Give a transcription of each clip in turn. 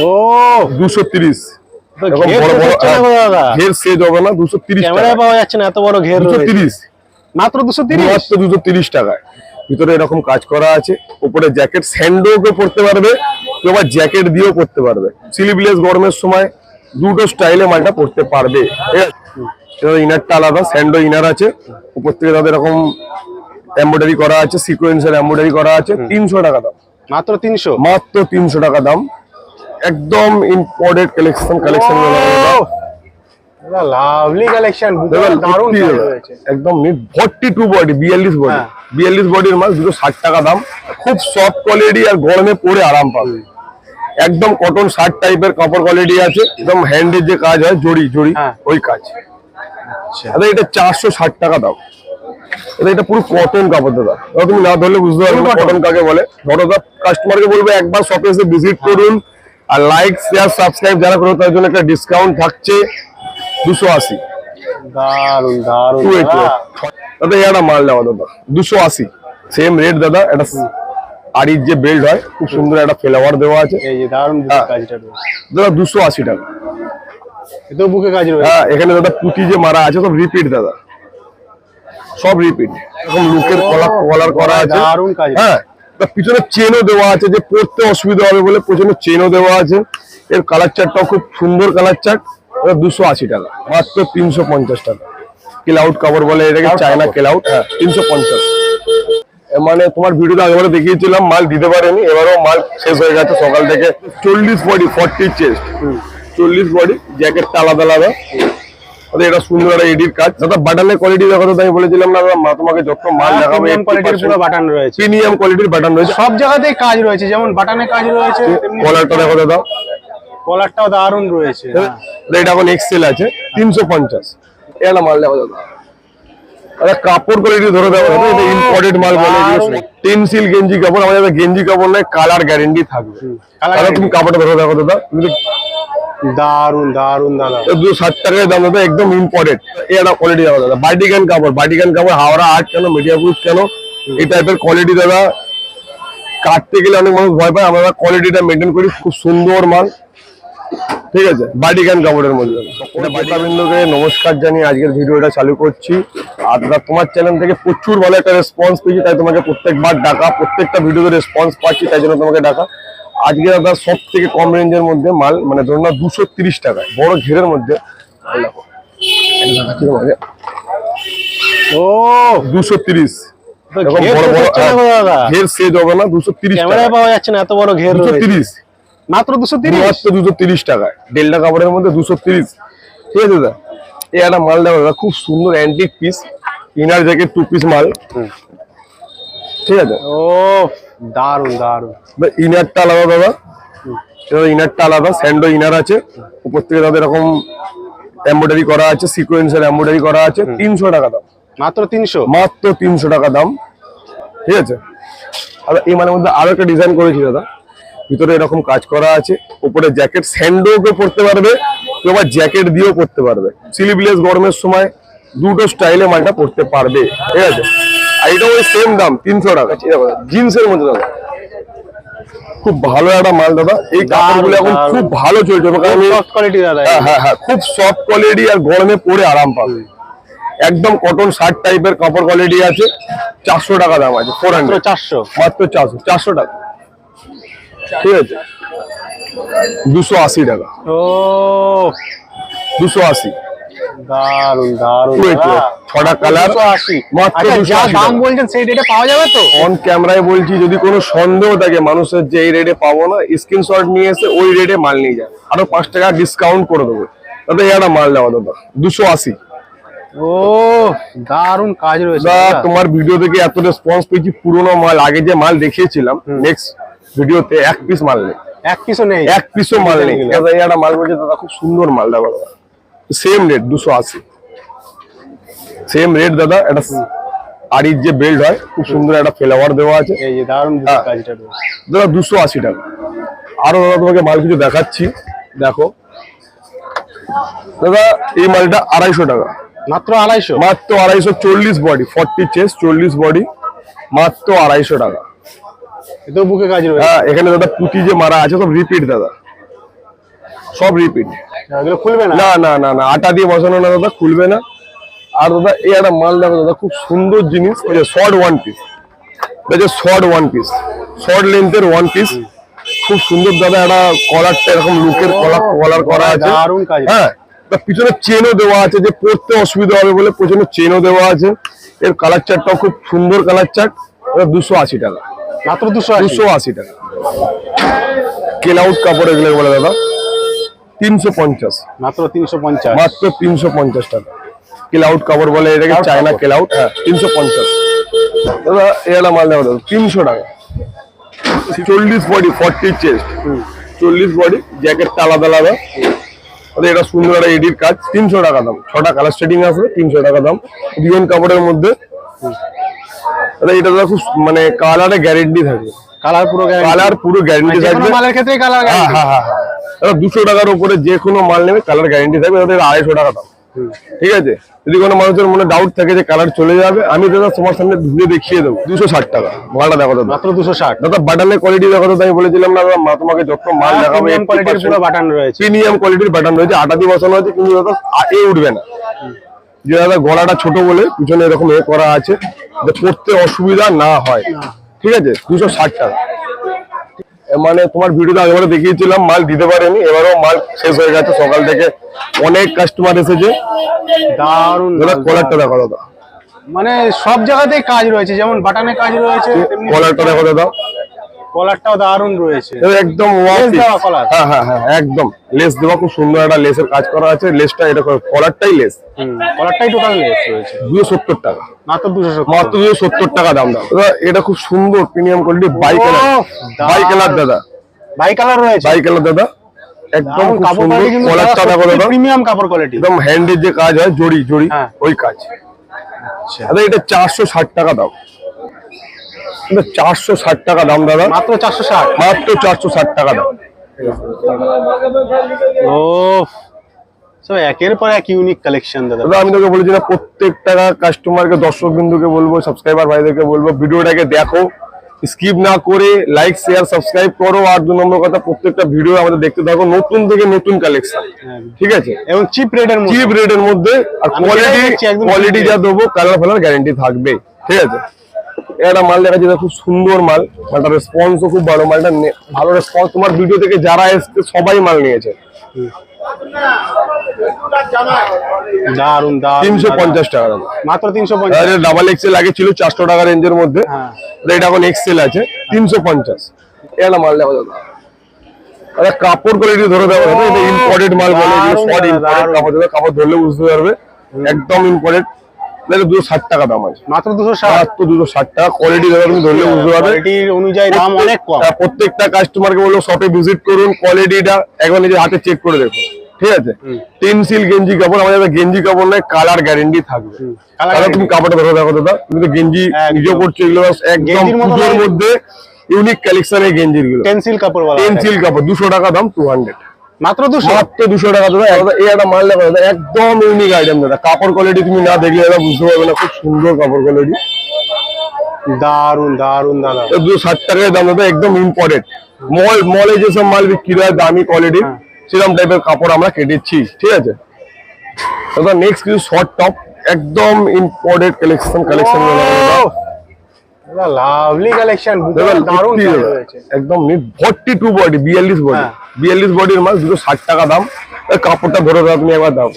ও 230 এরকম বড় বড় ঘের সেজ হবে না 230 ক্যামেরায় পাওয়া যাচ্ছে না এত বড় ঘের 230 মাত্র 230 মাত্র 230 টাকায় ভিতরে এরকম কাজ করা আছে উপরে জ্যাকেট স্যান্ডোকে পড়তে পারবে কেউ আবার জ্যাকেট দিয়েও পড়তে পারবে স্লিভলেস গরমের সময় দুটো স্টাইলে মালটা পড়তে পারবে ইনারটা আলাদা স্যান্ডো ইনার আছে উপর থেকে তাদের এরকম এমব্রয়ডারি করা আছে সিকোয়েন্সের এমব্রয়ডারি করা আছে 300 টাকা দাম মাত্র 300 টাকা দাম একদম ইম্পোর্টেড কালেকশন লাভলি কালেকশন দারুণ রয়েছে একদম নিট 42 বডি 42 বডি 42 বডির মাল 260 টাকা দাম খুব সফট কোয়ালিটি আর গরমে পরে আরাম পাবে একদম কটন শার্ট টাইপের কাপড় কোয়ালিটি আছে একদম হ্যান্ডের যে কাজ হয় জড়ি জড়ি ওই কাজ আচ্ছা এটা 460 টাকা দাম এটা পুরো কটন কাপড় দাদা তুমি না ধরলে বুঝতে পারবে না কটন কাকে বলে ধরো দাদা কাস্টমারকে বলবে একবার শপে এসে ভিজিট করুন আর লাইক শেয়ার সাবস্ক্রাইব যারা করো তার জন্য একটা ডিসকাউন্ট থাকছে 280 দারুন দারুন দাদা এটা মাল দেওয়া দাদা 280 সেম রেট দাদা এটা আরির যে বেল্ট হয় খুব সুন্দর একটা ফ্লেভার দেওয়া আছে এই যে দারুন কাজটা রয়েছে দাদা 280 টাকা এতো বুকে কাজ রয়েছে হ্যাঁ এখানে দাদা পুঁতি যে মারা আছে সব রিপিট দাদা সব রিপিট এরকম লুকের কলার করা আছে দারুন কাজ হ্যাঁ তার পিছনে চেনও দেওয়া আছে যে পরতে অসুবিধা হবে বলে পিছনে চেনও দেওয়া আছে এর কালার চার্টটাও খুব সুন্দর কালার চার্ট 280 টাকা মাত্র 350 টাকা ক্লাউড কাভার বলে এটাকে চায়না ক্লাউড 350 মানে তোমার ভিডিওতে আগেবারে দেখিয়েছিলাম মাল দিতে পারেনি এবারও মাল শেষ হয়ে গেছে সকাল থেকে 40 বডি 40 চেস্ট 40 বডি জ্যাকেটটা আলাদা আলাদা এটা সুন্দর একটা এডির কাজ দাদা বাটনের কোয়ালিটি দেখো তো আমি বলেছিলাম না দাদা তোমাকে যত মাল দেখাবো প্রিমিয়াম কোয়ালিটির পুরো বাটন রয়েছে প্রিমিয়াম কোয়ালিটির বাটন রয়েছে সব জায়গাতেই কাজ রয়েছে যেমন বাটনে কাজ রয়েছে কলারটা দেখো দাদা কলারটাও দারুণ রয়েছে এটা এখন এক্সেল আছে 350 এটা মাল দেখো দাদা আরে কাপড় কোয়ালিটি ধরে দেওয়া হবে এটা ইম্পোর্টেড মাল বলে টেনসিল গেঞ্জি কাপড় আমাদের গেঞ্জি কাপড় নয় কালার গ্যারান্টি থাকবে কালার তুমি কাপড়টা ধরে দেখো দাদা দারুন দারুন দাদা 260 টাকার দাম দাদা একদম ইম্পোর্টেড এটা কোয়ালিটি দাদা দাদা বার্টিকান কাপড় হাওড়া আট কেন মিডিয়া প্রুফ কেন এই টাইপের কোয়ালিটি দাদা কাটতে গেলে অনেক মানুষ ভয় পায় আমরা কোয়ালিটিটা মেনটেন করি খুব সুন্দর মাল ঠিক আছে বার্টিকান কাপড়ের মধ্যে এটা বাটাবিন্দুকে নমস্কার জানিয়ে আজকের ভিডিওটা চালু করছি আর দাদা তোমার চ্যানেল থেকে প্রচুর ভালো একটা রেসপন্স পেয়েছি তাই তোমাকে প্রত্যেকবার ডাকা প্রত্যেকটা ভিডিওতে রেসপন্স পাচ্ছি তাই জন্য তোমাকে ডাকা আজকে দাদা সব থেকে কম রেঞ্জের মধ্যে মাল মানে ধরুন না 230 টাকায় বড় ঘেরের মধ্যে ও 230 এরকম বড় বড় ঘের সেজ হবে না 230 ক্যামেরায় পাওয়া যাচ্ছে না এত বড় ঘের 230 মাত্র 230 টাকায় ডেল্টা কাপড়ের মধ্যে 230 ঠিক আছে দাদা এই একটা মাল দেওয়া দাদা খুব সুন্দর antique piece inner jacket 2 piece মাল ঠিক আছে ও দারুন দারুন ইনারটা আলাদা দাদা ইনারটা আলাদা স্যান্ডো ইনার আছে উপর থেকে তাদের এরকম এমব্রয়ডারি করা আছে সিকোয়েন্সের এমব্রয়ডারি করা আছে 300 টাকা দাম মাত্র 300 টাকা দাম ঠিক আছে আর এই মালের মধ্যে আরো একটা ডিজাইন করেছি দাদা ভিতরে এরকম কাজ করা আছে উপরে জ্যাকেট স্যান্ডোকে পড়তে পারবে কেউ আবার জ্যাকেট দিয়েও পড়তে পারবে স্লিভলেস গরমের সময় দুটো স্টাইলে মালটা পড়তে পারবে ঠিক আছে আর এটা ওই সেম দাম 300 টাকা জিন্সের মধ্যে দাদা খুব ভালো একটা মাল দাদা এই কাপড়গুলো এখন খুব ভালো চলছে হ্যাঁ খুব সফট কোয়ালিটি আর গরমে পরে আরাম পাবে একদম কটন শার্ট টাইপের কাপড় কোয়ালিটি আছে 400 টাকা দাম আছে 400 মাত্র 400 টাকা ঠিক আছে 280 টাকা ও 280 দারুন দারুন ছটা কালার 280 মাত্র যা দাম বলছেন সেই রেটে পাওয়া যাবে তো অন ক্যামেরায় বলছি যদি কোনো সন্দেহ থাকে মানুষের যে এই রেটে পাবো না স্ক্রিনশট নিয়ে এসে ওই রেটে মাল নিয়ে যায় আরো 5 টাকা ডিসকাউন্ট করে দেবো দাদা এটা মাল দেওয়া দাদা 280 ও দারুন কাজ রয়েছে তোমার ভিডিও থেকে এত রেসপন্স পেয়েছি পুরোনো মাল আগে যে মাল দেখিয়েছিলাম নেক্সট ভিডিওতে এক পিস মাল নেই এক পিসও মাল নেই দাদা এটা মাল বলছে দাদা খুব সুন্দর মাল দাদা সেম রেট 280 সেম রেট দাদা এটা আরির যে বেল্ট হয় খুব সুন্দর একটা ফ্লেভার দেওয়া আছে এই যে দারুন কাজটা রয়েছে দাদা 280 টাকা আরো দাদা তোমাকে মাল কিছু দেখাচ্ছি দেখো দাদা এই মালটা 250 টাকা মাত্র 250 40 বডি 40 চেস্ট 40 বডি মাত্র 250 টাকা এতো বুকে কাজ রয়েছে হ্যাঁ এখানে দাদা পুঁতি যে মারা আছে সব রিপিট দাদা সব রিপিট। এগুলো খুলবে না? না না না না, আটা দিয়ে বসানো না দাদা, খুলবে না। আর দাদা এই একটা মাল দেখো দাদা, খুব সুন্দর জিনিস, ওই যে short one piece, short one piece, short লেন্থের ওয়ান পিস, খুব সুন্দর দাদা। একটা কলারটা এরকম লুকের কলার করা আছে, দারুণ কাজ। হ্যাঁ, পিছনে চেনও দেওয়া আছে, যে পড়তে অসুবিধা হবে বলে পিছনে চেনও দেওয়া আছে। এর কালার চার্টটাও খুব সুন্দর কালার চার্ট, 280 টাকা, মাত্র 280 টাকা। কেল আউট কাপড় এগুলো বলে দাদা, 350, মাত্র 350, মাত্র 350 টাকা। কেল আউট কাপড় বলে এটাকে, চায়না কেল আউট, হ্যাঁ 350 দাদা। এটা মাল দেওয়া দাদা 300 টাকা। 40 বডি, 40 চেস্ট, 40 বডি, জ্যাকেটটা আলাদা আলাদা। এটা সুন্দর একটা এডির কাজ, 300 টাকা দাম। 6টা কালার সেটিং আছে, 300 টাকা দাম। রিয়ন কাপড়ের মধ্যে এটা দাদা খুব মানে কালারে গ্যারেন্টি থাকবে, কালার পুরো গ্যারেন্টি থাকবে। মালের ক্ষেত্রে কালার হ্যাঁ হ্যাঁ হ্যাঁ, 200 টাকার উপরে যে কোনো মাল নেবে কালার গ্যারেন্টি থাকবে। তাদের 250 টাকা দাম, ঠিক আছে। যদি কোনো মানুষের মনে ডাউট থাকে যে কালার চলে যাবে, আমি দাদা তোমার সামনে ধুয়ে দেখিয়ে দেবো। 260 টাকা ভাড়া, দেখো দাদা, মাত্র 260 দাদা। বাটনের কোয়ালিটি দেখো দাদা, আমি বলেছিলাম না দাদা, তোমাকে যত মাল দেখাবে কোয়ালিটির পুরো বাটন রয়েছে, প্রিমিয়াম কোয়ালিটির বাটন রয়েছে। আটা দিয়ে বসানো আছে, কিন্তু দাদা উঠবে না। যে দাদা গলাটা ছোট বলে পিছনে এরকম করা আছে, যে পড়তে অসুবিধা না হয়, ঠিক আছে। 260 টাকা। মানে তোমার ভিডিওতে আগেবারে দেখিয়েছিলাম, মাল দিতে পারেনি, এবারও মাল শেষ হয়ে গেছে। সকাল থেকে অনেক কাস্টমার এসেছে। দারুণ দাদা কলারটা দেখো দাদা, মানে সব জায়গাতেই কাজ রয়েছে, যেমন বাটনে কাজ রয়েছে, কলারটা দেখো দাদা, কলারটাও দারুণ রয়েছে, একদম কলার। হ্যাঁ হ্যাঁ হ্যাঁ, একদম লেস দেওয়া, খুব সুন্দর একটা লেসের কাজ করা আছে। লেসটা এটা কলারটাই লেস, কলারটাই টোটাল লেস রয়েছে। 270 টাকা, মাত্র 270, মাত্র 270 টাকা দাম দাদা। এটা খুব সুন্দর premium quality bicolour, bicolour দাদা, বাই কালার রয়েছে, বাই কালার দাদা, একদম খুব সুন্দর। কলারটা দেখো দাদা, প্রিমিয়াম কাপড় কোয়ালিটি, একদম হ্যান্ডের যে কাজ হয়, জড়ি জড়ি, ওই কাজ। দাদা এটা 460 টাকা দাম, 460 টাকা দাম দাদা, মাত্র 460, মাত্র 460 টাকা দাম। ও সব একের পর এক ইউনিক কালেকশন দাদা। দাদা আমি তোকে বলেছি না, প্রত্যেকটা কাস্টমারকে, দর্শক বিন্দুকে বলবো, সাবস্ক্রাইবার ভাইদেরকে বলবো, ভিডিওটাকে দেখো, স্কিপ না করে লাইক শেয়ার সাবস্ক্রাইব করো। আর 2 নম্বর কথা, প্রত্যেকটা ভিডিও আমাদের দেখতে থাকো, নতুন থেকে নতুন কালেকশন, ঠিক আছে, এবং চিপ রেটের মধ্যে। আর কোয়ালিটি যা দেবো, কালার ফালার গ্যারেন্টি থাকবে, ঠিক আছে। একটা মাল দেখা যাচ্ছে, খুব সুন্দর মাল, মালটার রেসপন্সও খুব ভালো, মালটা ভালো রেসপন্স। তোমার ভিডিও থেকে যারা এসছে সবাই মাল নিয়েছে। দারুন, 350 টাকা দাম, মাত্র 350। ডাবল এক্সেল আগে ছিল 400 টাকা রেঞ্জের মধ্যে, এটা এখন এক্সেল আছে 350। এটা মাল দেখো দাদা, আরে কাপড় কোয়ালিটি ধরে দেওয়া হবে, এটা ইম্পোর্টেড মাল বলে, শর্ট ইম্পোর্টেড কাপড়, দাদা কাপড় ধরলে বুঝতে পারবে, একদম ইম্পোর্টেড। 260 টাকা দাম আছে, মাত্র 260, মাত্র 260 টাকা। কোয়ালিটি দাদা তুমি ধরলে বুঝতে পারবে, কোয়ালিটির অনুযায়ী দাম অনেক কম। প্রত্যেকটা কাস্টমারকে বলবো শপে ভিজিট করুন, কোয়ালিটিটা একবার নিজের হাতে চেক করে দেখুন, ঠিক আছে। টেনসিল গেঞ্জি কাপড়, আমাদের গেঞ্জি কাপড় নয়, কালার গ্যারেন্টি থাকবে। কালার তুমি কাপড়টা ধরে দেখো দাদা, তুমি তো গেঞ্জি নিজেও করছো, এগুলো একদম পুজোর মধ্যে ইউনিক কালেকশন এই গেঞ্জির গুলো। টেনসিল কাপড়, 200 টাকা দাম, 200, মাত্র 200, মাত্র 200 টাকা দাদা। এই একটা মাল দেখো দাদা, একদম ইউনিক আইটেম দাদা। কাপড় কোয়ালিটি তুমি না দেখলে দাদা বুঝতে পারবে না, খুব সুন্দর কাপড় কোয়ালিটি, দারুন দারুন দাদা। 260 টাকার দাম দাদা, একদম ইম্পোর্টেড। মলে যেসব মাল বিক্রি হয় দামি কোয়ালিটি, সেরকম টাইপের কাপড় আমরা কেটেছি, ঠিক আছে দাদা। নেক্সট কিছু শর্ট টপ, একদম ইম্পোর্টেড কালেকশন লাভলি কালেকশন, দারুন রয়েছে, একদম নিট। 42 বডি, 42 বডি, 42 বডির মাল, 260 টাকা দাম। কাপড়টা ধরে দাও তুমি একবার, দাও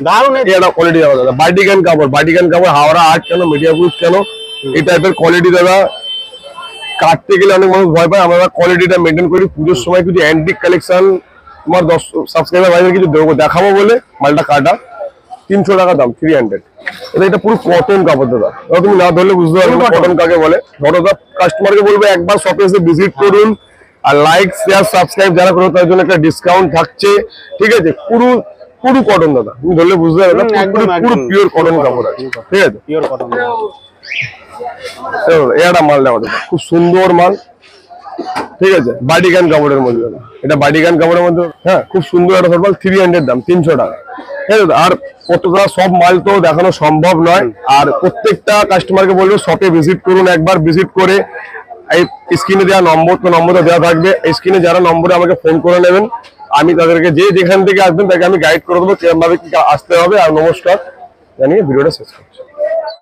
দারুন এটা কোয়ালিটি দাও দাদা। বাটিকান কাপড়, হাওড়া 8 কেন, মিডিয়াপুর কেন, এই টাইপের কোয়ালিটি দাদা। কাটতে গেলে অনেক মানুষ ভয় পায়, আমরা কোয়ালিটিটা মেনটেন করি। পুজোর সময় কিছু অ্যান্টিক কালেকশন তোমার সাবস্ক্রাইবার ভাইদের কিছু দেখাবো বলে মালটা কাটা। 300 টাকা দাম, 300। এটা পুরো কটন কাপড় দাদা, তুমি না ধরলে বুঝতে পারবে কটন কাকে বলে। ধরো কাস্টমারকে বলবো একবার শপে এসে ভিজিট করুন, আর লাইক শেয়ার সাবস্ক্রাইব যারা করো তার জন্য একটা ডিসকাউন্ট থাকছে, ঠিক আছে। পুরো কটন দাদা, তুমি ধরলে বুঝতে পারবে পুরো পিওর কটন কাপড় আছে, ঠিক আছে, পিওর কটন। এটা মাল দেওয়া দাদা, খুব সুন্দর মাল, ঠিক আছে। বাটিকান কাপড়ের মধ্যে, এটা বাটিকান কাপড়ের মধ্যে, হ্যাঁ খুব সুন্দর একটা ফরমাল, 300 দাম, 300 টাকা। আর কতটা সব মাল তো দেখানো সম্ভব নয়। আর প্রত্যেকটা কাস্টমারকে বলবো শপে ভিজিট করুন, একবার ভিজিট করে এই স্ক্রিনে দেওয়া নম্বরটা দেওয়া থাকবে, স্ক্রিনে যারা নম্বরে আমাকে ফোন করে নেবেন, আমি তাদেরকে যে যেখান থেকে আসবেন তাকে আমি গাইড করে দেবো কিরকম ভাবে কি আসতে হবে। আর নমস্কার জানিয়ে ভিডিওটা শেষ করছি।